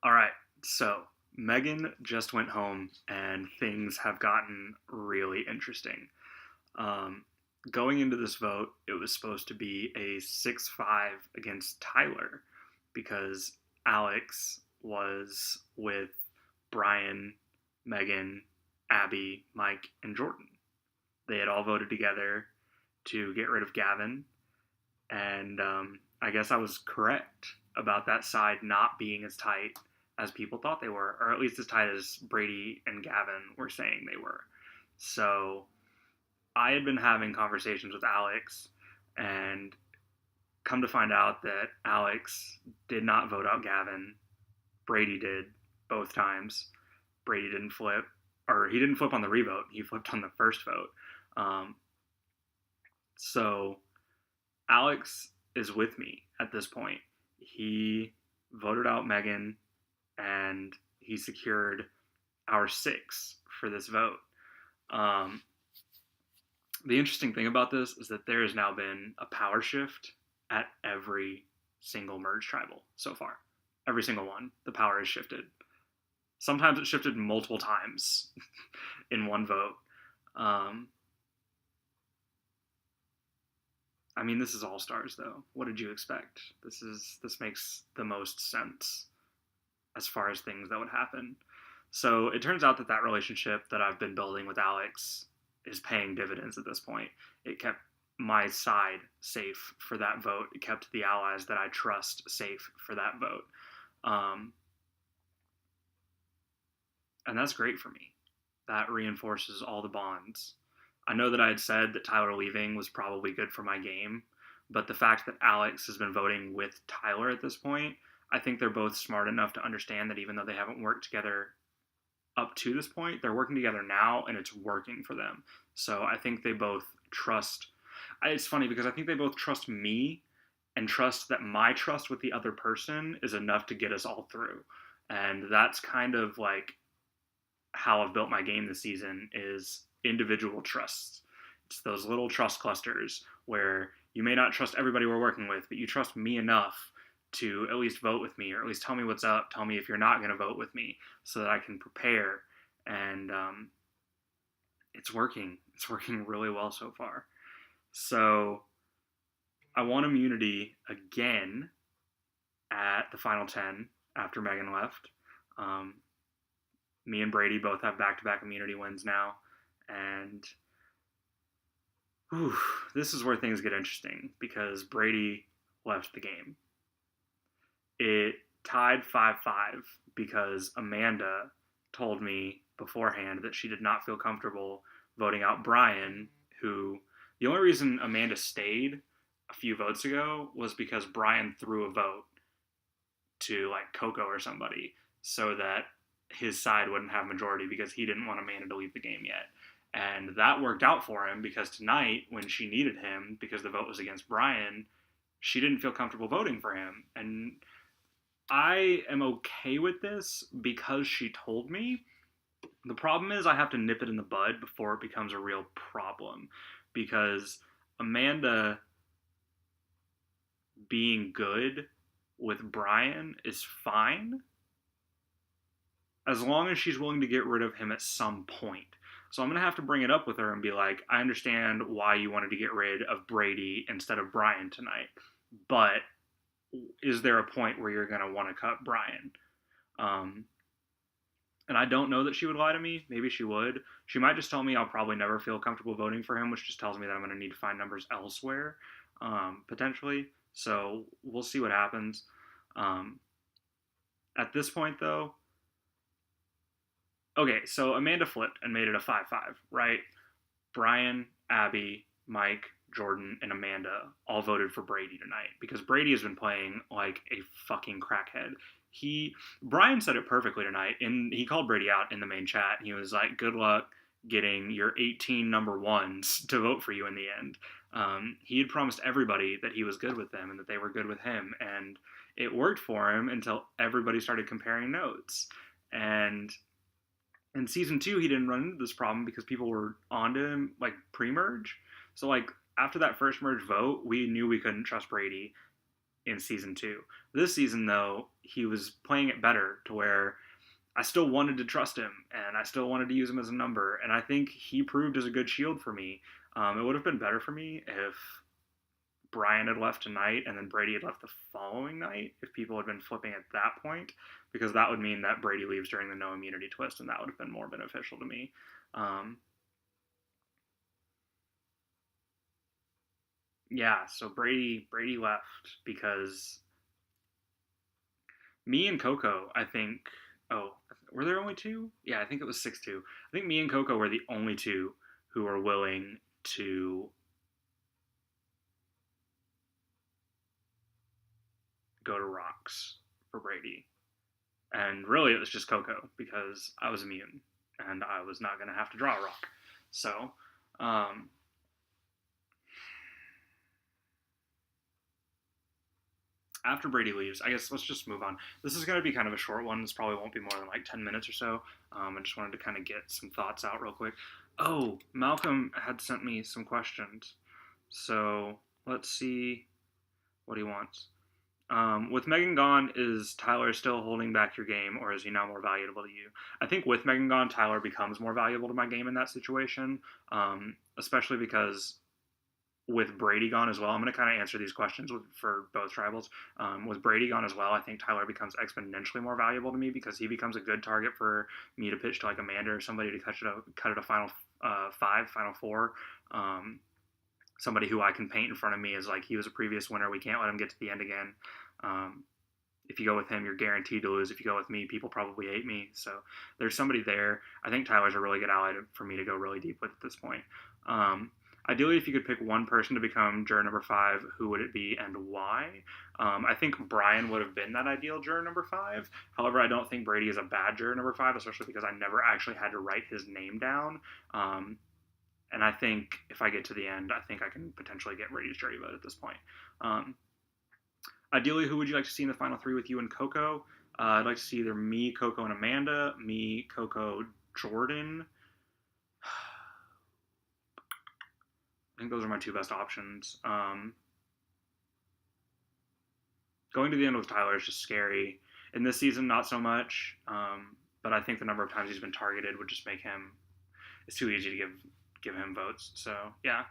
All right, so Megan just went home, and things have gotten really interesting. Um, Going into this vote, it was supposed to be a 6-5 against Tyler because Alex was with Brian, Megan, Abby, Mike, and Jordan. They had all voted together to get rid of Gavin, and I guess I was correct about that side not being as tight as people thought they were, or at least as tight as Brady and Gavin were saying they were. So I had been having conversations with Alex, and come to find out that Alex did not vote out Gavin. Brady did both times. Brady didn't flip, or he didn't flip on the revote. He flipped on the first vote. Um, so Alex is with me at this point. He voted out Megan, and he secured our six for this vote. Um, the interesting thing about this is that there has now been a power shift at every single merge tribal so far. Every single one, the power has shifted. Sometimes it shifted multiple times in one vote. Um, I mean, this is All Stars, though. What did you expect? This makes the most sense as far as things that would happen. So it turns out that that relationship that I've been building with Alex is paying dividends at this point. It kept my side safe for that vote. It kept the allies that I trust safe for that vote. Um, and that's great for me. That reinforces all the bonds. I know that I had said that Tyler leaving was probably good for my game, but the fact that Alex has been voting with Tyler at this point, I think they're both smart enough to understand that even though they haven't worked together up to this point, they're working together now and it's working for them. So I think they both trust. It's funny because I think they both trust me and trust that my trust with the other person is enough to get us all through. And that's kind of like how I've built my game this season is individual trusts. It's those little trust clusters where you may not trust everybody we're working with, but you trust me enough to at least vote with me or at least tell me what's up. Tell me if you're not going to vote with me so that I can prepare. And it's working. It's working really well so far. So I won immunity again at the final 10 after Megan left. Um, Me and Brady both have back-to-back immunity wins now, and whew, this is where things get interesting because Brady left the game. It tied 5-5 because Amanda told me beforehand that she did not feel comfortable voting out Brian, who the only reason Amanda stayed a few votes ago was because Brian threw a vote to like Coco or somebody so that his side wouldn't have majority because he didn't want Amanda to leave the game yet. And that worked out for him because tonight, when she needed him, because the vote was against Brian, she didn't feel comfortable voting for him. And I am okay with this because she told me. The problem is I have to nip it in the bud before it becomes a real problem. Because Amanda being good with Brian is fine as long as she's willing to get rid of him at some point. So I'm going to have to bring it up with her and be like, I understand why you wanted to get rid of Brady instead of Brian tonight, but is there a point where you're going to want to cut Brian? Um, and I don't know that she would lie to me. Maybe she would. She might just tell me I'll probably never feel comfortable voting for him, which just tells me that I'm going to need to find numbers elsewhere, potentially. So we'll see what happens. Um, at this point, though, okay, so Amanda flipped and made it a 5-5, right? Brian, Abby, Mike, Jordan, and Amanda all voted for Brady tonight because Brady has been playing like a fucking crackhead. Brian said it perfectly tonight, and he called Brady out in the main chat. He was like, "Good luck getting your 18 number ones to vote for you in the end." He had promised everybody that he was good with them and that they were good with him, and it worked for him until everybody started comparing notes. And in season two, he didn't run into this problem because people were onto him like pre-merge. So like after that first merge vote, we knew we couldn't trust Brady in season 2. This season, though, he was playing it better to where I still wanted to trust him and I still wanted to use him as a number. And I think he proved as a good shield for me. It would have been better for me if Brian had left tonight and then Brady had left the following night, if people had been flipping at that point, because that would mean that Brady leaves during the no immunity twist, and that would have been more beneficial to me. Yeah, so Brady left because me and Coco, I think. Oh, were there only two? Yeah, I think it was 6-2. I think me and Coco were the only two who were willing to go to rocks for Brady. And really, it was just Coco because I was immune and I was not going to have to draw a rock. So, after Brady leaves, I guess let's just move on. This is going to be kind of a short one. This probably won't be more than like 10 minutes or so. I just wanted to kind of get some thoughts out real quick. Oh, Malcolm had sent me some questions. So let's see what he wants. With Megan gone, is Tyler still holding back your game, or is he now more valuable to you? I think with Megan gone, Tyler becomes more valuable to my game in that situation, especially because with Brady gone as well, I'm going to kind of answer these questions for both tribals. With Brady gone as well, I think Tyler becomes exponentially more valuable to me because he becomes a good target for me to pitch to like Amanda or somebody to cut it a final five, final four. Somebody who I can paint in front of me is like, he was a previous winner. We can't let him get to the end again. If you go with him, you're guaranteed to lose. If you go with me, people probably hate me. So there's somebody there. I think Tyler's a really good ally for me to go really deep with at this point. Ideally, if you could pick one person to become juror number 5, who would it be and why? I think Brian would have been that ideal juror number 5. However, I don't think Brady is a bad juror number 5, especially because I never actually had to write his name down. And I think if I get to the end, I think I can potentially get Brady's jury vote at this point. Ideally, who would you like to see in the final 3 with you and Coco? I'd like to see either me, Coco, and Amanda, me, Coco, Jordan. I think those are my 2 best options. Going to the end with Tyler is just scary. In this season, not so much. But I think the number of times he's been targeted would just make him... It's too easy to give him votes. So, yeah.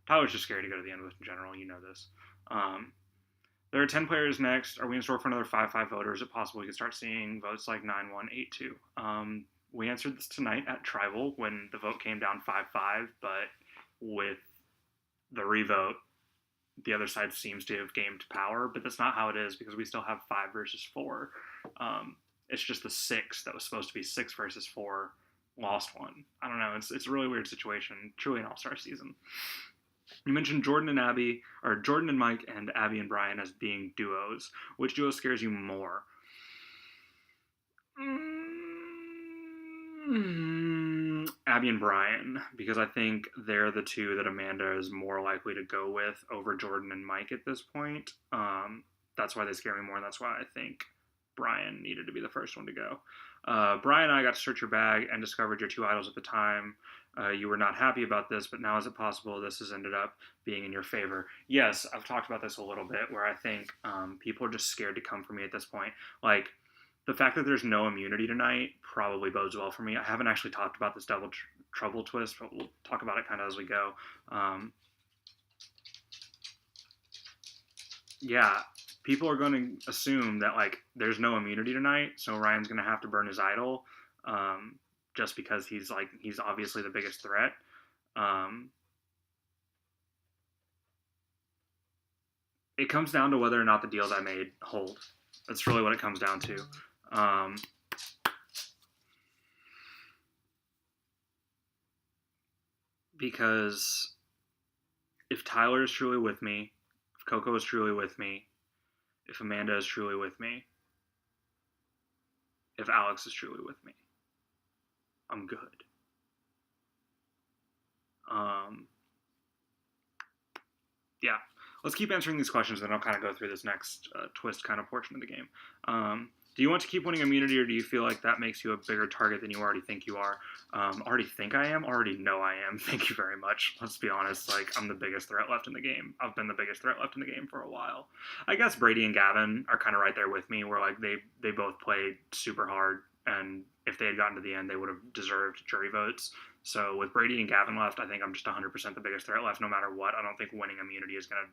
Tyler's just scary to go to the end with in general. You know this. There are 10 players next. Are we in store for another 5-5 vote, or is it possible we could start seeing votes like 9-1, 8-2? We answered this tonight at Tribal when the vote came down 5-5, but with the revote, the other side seems to have gained power, but that's not how it is because we still have 5 versus 4. It's just the 6 that was supposed to be 6 versus 4 lost one. I don't know. It's a really weird situation. Truly an all-star season. You mentioned Jordan and Mike and Abby and Brian as being duos. Which duo scares you more? Abby and Brian, because I think they're the 2 that Amanda is more likely to go with over Jordan and Mike at this point. That's why they scare me more, and that's why I think Brian needed to be the first one to go. Brian and I got to search your bag and discovered your 2 idols at the time. You were not happy about this, but now is it possible this has ended up being in your favor? Yes, I've talked about this a little bit, where I think people are just scared to come for me at this point. Like, the fact that there's no immunity tonight probably bodes well for me. I haven't actually talked about this double trouble twist, but we'll talk about it kind of as we go. Yeah, people are going to assume that, like, there's no immunity tonight, so Ryan's going to have to burn his idol, just because he's obviously the biggest threat. It comes down to whether or not the deals I made hold. That's really what it comes down to. Because if Tyler is truly with me, if Coco is truly with me, if Amanda is truly with me, if Alex is truly with me, I'm good. Yeah. Let's keep answering these questions, then I'll kind of go through this next twist kind of portion of the game. Do you want to keep winning immunity, or do you feel like that makes you a bigger target than you already think you are? Already think I am? Already know I am. Thank you very much. Let's be honest. Like, I'm the biggest threat left in the game. I've been the biggest threat left in the game for a while. I guess Brady and Gavin are kind of right there with me, where like they both played super hard, and if they had gotten to the end, they would have deserved jury votes. So with Brady and Gavin left, I think I'm just 100% the biggest threat left, no matter what. I don't think winning immunity is going to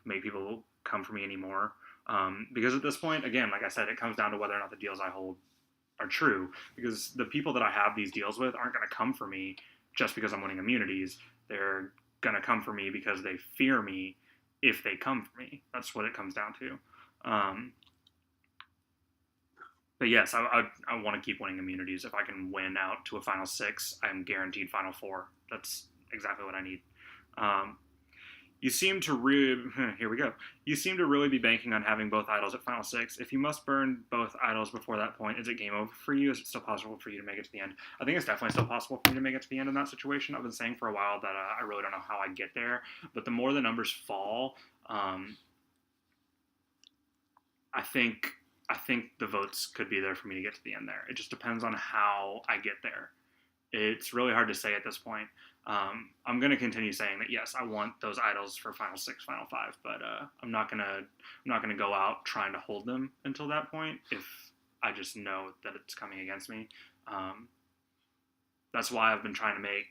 make people come for me anymore. Because at this point, again, like I said, it comes down to whether or not the deals I hold are true. Because the people that I have these deals with aren't going to come for me just because I'm winning immunities. They're going to come for me because they fear me if they come for me. That's what it comes down to. But yes, I want to keep winning immunities. If I can win out to a Final 6, I'm guaranteed Final 4. That's exactly what I need. You seem to here we go. You seem to really be banking on having both idols at Final 6. If you must burn both idols before that point, is it game over for you? Is it still possible for you to make it to the end? I think it's definitely still possible for me to make it to the end in that situation. I've been saying for a while that I really don't know how I get there, but the more the numbers fall, I think the votes could be there for me to get to the end there. It just depends on how I get there. It's really hard to say at this point. I'm going to continue saying that yes, I want those idols for Final 6, Final 5, but I'm not gonna go out trying to hold them until that point if I just know that it's coming against me. That's why I've been trying to make.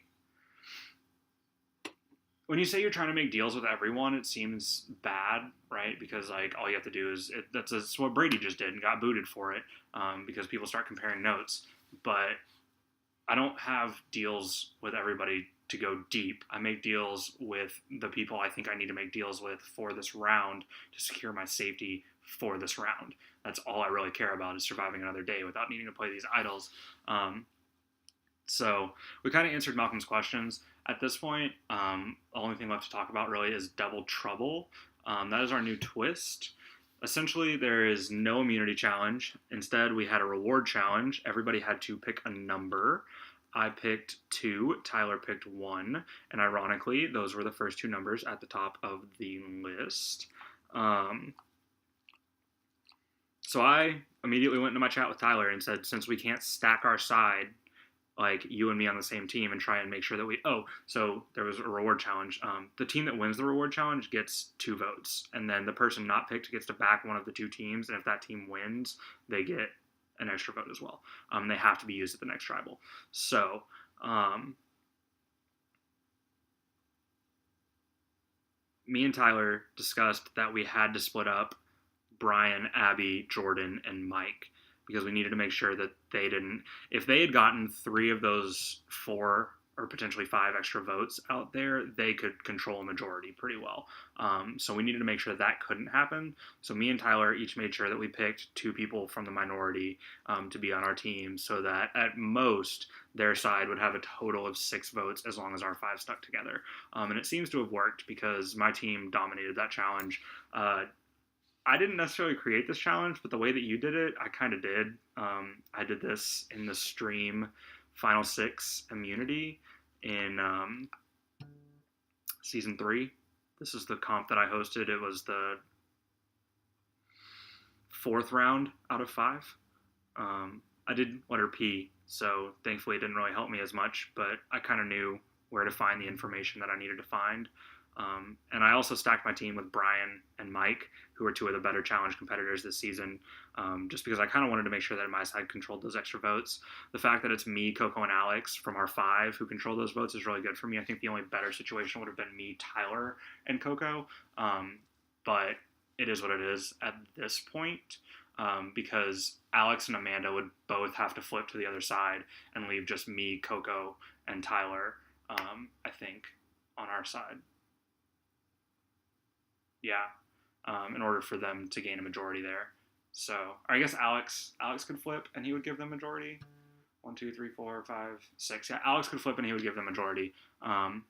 When you say you're trying to make deals with everyone, it seems bad, right? Because like all you have to do is that's what Brady just did and got booted for it because people start comparing notes. But I don't have deals with everybody to go deep. I make deals with the people I think I need to make deals with for this round to secure my safety for this round. That's all I really care about, is surviving another day without needing to play these idols. So we kind of answered Malcolm's questions. At this point, the only thing left to talk about really is Double Trouble. That is our new twist. Essentially, there is no immunity challenge. Instead, we had a reward challenge. Everybody had to pick a number. I picked 2, Tyler picked 1, and ironically, those were the first 2 numbers at the top of the list. So I immediately went into my chat with Tyler and said, since we can't stack our side, like you and me on the same team, and try and make sure that so there was a reward challenge. The team that wins the reward challenge gets 2 votes, and then the person not picked gets to back one of the 2 teams, and if that team wins, they get an extra vote as well. They have to be used at the next tribal. So me and Tyler discussed that we had to split up Brian, Abby, Jordan, and Mike, because we needed to make sure that they didn't, if they had gotten 3 of those 4 or potentially 5 extra votes out there, they could control a majority pretty well. So we needed to make sure that couldn't happen. So me and Tyler each made sure that we picked 2 people from the minority to be on our team, so that at most their side would have a total of 6 votes as long as our 5 stuck together. And it seems to have worked because my team dominated that challenge. I didn't necessarily create this challenge, but the way that you did it, I kind of did. I did this in the stream Final 6 immunity in Season 3. This is the comp that I hosted. It was the 4th round out of 5. I did letter P, so thankfully it didn't really help me as much, but I kind of knew where to find the information that I needed to find. And I also stacked my team with Brian and Mike, who are 2 of the better challenge competitors this season, just because I kind of wanted to make sure that my side controlled those extra votes. The fact that it's me, Coco, and Alex from our 5 who control those votes is really good for me. I think the only better situation would have been me, Tyler, and Coco, but it is what it is at this point, because Alex and Amanda would both have to flip to the other side and leave just me, Coco, and Tyler, I think, on our side. Yeah, in order for them to gain a majority there. So, or I guess Alex could flip and he would give them majority. 1, 2, 3, 4, 5, 6. Yeah, Alex could flip and he would give them majority. But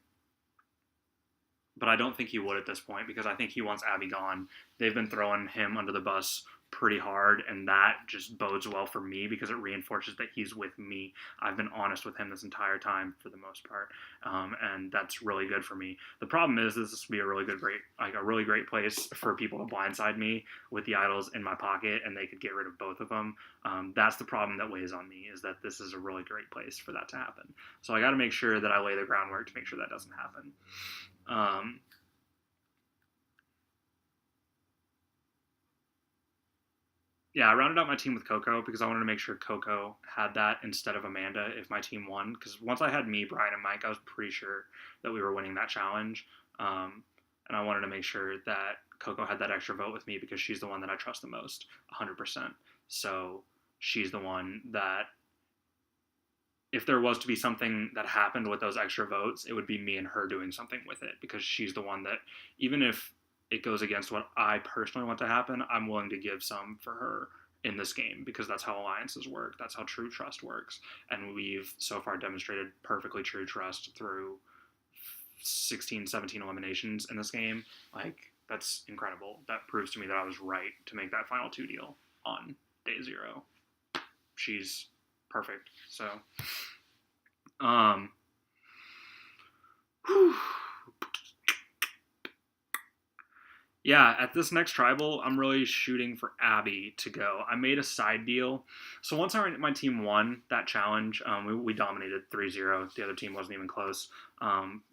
I don't think he would at this point, because I think he wants Abby gone. They've been throwing him under the bus pretty hard, and that just bodes well for me because it reinforces that he's with me. I've been honest with him this entire time for the most part, and that's really good for me. The problem is this would be a really great place for people to blindside me with the idols in my pocket, and they could get rid of both of them. That's the problem that weighs on me, is that this is a really great place for that to happen. So I got to make sure that I lay the groundwork to make sure that doesn't happen. Yeah, I rounded out my team with Coco because I wanted to make sure Coco had that instead of Amanda if my team won. Because once I had me, Brian, and Mike, I was pretty sure that we were winning that challenge. And I wanted to make sure that Coco had that extra vote with me because she's the one that I trust the most, 100%. So she's the one that, if there was to be something that happened with those extra votes, it would be me and her doing something with it, because she's the one that, even if it goes against what I personally want to happen, I'm willing to give some for her in this game, because that's how alliances work. That's how true trust works. And we've so far demonstrated perfectly true trust through 16, 17 eliminations in this game. Like, that's incredible. That proves to me that I was right to make that final 2 deal on day 0. She's perfect. So, whew. Yeah, at this next tribal, I'm really shooting for Abby to go. I made a side deal. So once my team won that challenge, we dominated 3-0. The other team wasn't even close.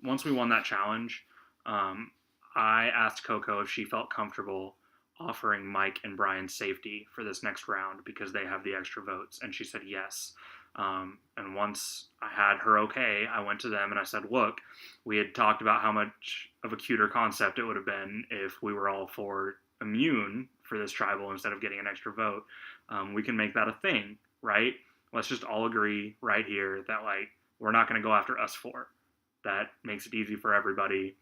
Once we won that challenge, I asked Coco if she felt comfortable offering Mike and Brian safety for this next round because they have the extra votes, and she said yes. And once I had her okay, I went to them and I said, look, we had talked about how much of a cuter concept it would have been if we were all for immune for this tribal instead of getting an extra vote. We can make that a thing, right? Let's just all agree right here that, like, we're not going to go after us 4. That makes it easy for everybody,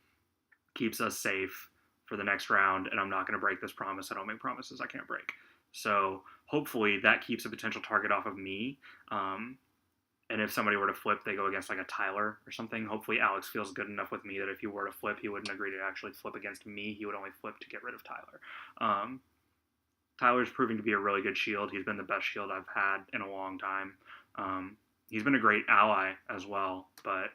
keeps us safe for the next round, and I'm not going to break this promise. I don't make promises I can't break. So hopefully that keeps a potential target off of me. And if somebody were to flip, they go against like a Tyler or something. Hopefully Alex feels good enough with me that if he were to flip, he wouldn't agree to actually flip against me. He would only flip to get rid of Tyler. Tyler's proving to be a really good shield. He's been the best shield I've had in a long time. He's been a great ally as well, but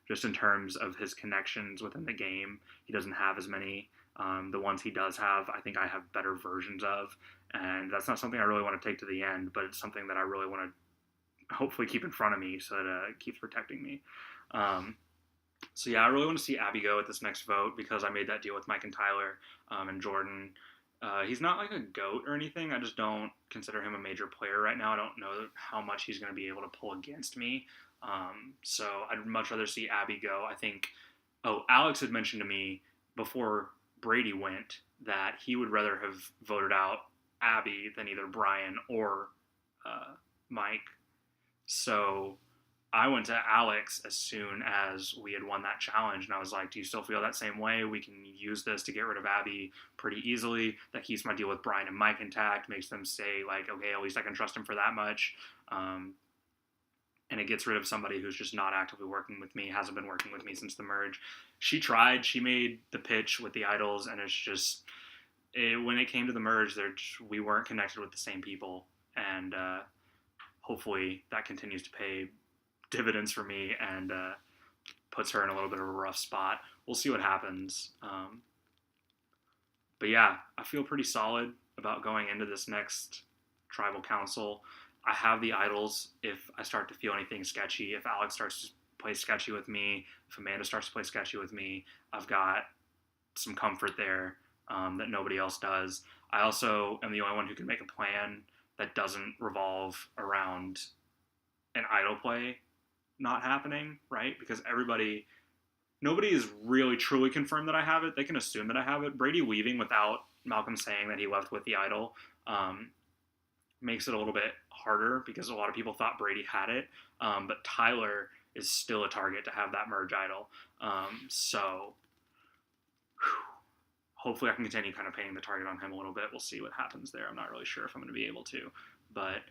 just in terms of his connections within the game, he doesn't have as many. The ones he does have, I think I have better versions of, and that's not something I really want to take to the end, but it's something that I really want to hopefully keep in front of me so that it keeps protecting me. So yeah, I really want to see Abby go at this next vote because I made that deal with Mike and Tyler and Jordan. He's not like a GOAT or anything. I just don't consider him a major player right now. I don't know how much he's going to be able to pull against me. So I'd much rather see Abby go. I think, Alex had mentioned to me before Brady went that he would rather have voted out Abby than either Brian or Mike. So I went to Alex as soon as we had won that challenge, and I was like, do you still feel that same way? We can use this to get rid of Abby pretty easily. That keeps my deal with Brian and Mike intact, makes them say, like, okay, at least I can trust him for that much. And it gets rid of somebody who's just not actively working with me, hasn't been working with me since the merge. She tried, she made the pitch with the idols, and it's just, when it came to the merge, we weren't connected with the same people, and hopefully that continues to pay dividends for me and puts her in a little bit of a rough spot. We'll see what happens. But yeah, I feel pretty solid about going into this next tribal council. I have the idols if I start to feel anything sketchy. If Alex starts to play sketchy with me, if Amanda starts to play sketchy with me, I've got some comfort there that nobody else does. I also am the only one who can make a plan that doesn't revolve around an idol play not happening, right? Because nobody is really truly confirmed that I have it. They can assume that I have it. Brady leaving without Malcolm saying that he left with the idol makes it a little bit harder because a lot of people thought Brady had it, but Tyler is still a target to have that merge idol. So hopefully I can continue kind of painting the target on him a little bit. We'll see what happens there. I'm not really sure if I'm going to be able to, but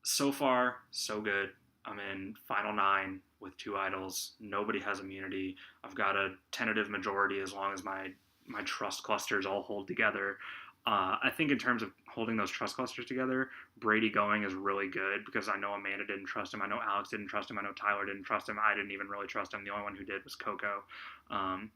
so far, so good. I'm in final 9 with 2 idols. Nobody has immunity. I've got a tentative majority as long as my trust clusters all hold together. I think in terms of holding those trust clusters together, Brady going is really good because I know Amanda didn't trust him. I know Alex didn't trust him. I know Tyler didn't trust him. I didn't even really trust him. The only one who did was Coco. Um,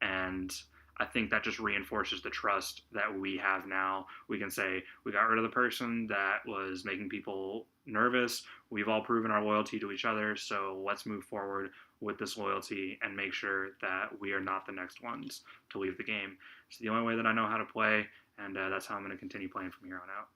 and I think that just reinforces the trust that we have now. We can say we got rid of the person that was making people nervous. We've all proven our loyalty to each other. So let's move forward with this loyalty and make sure that we are not the next ones to leave the game. It's the only way that I know how to play, and that's how I'm going to continue playing from here on out.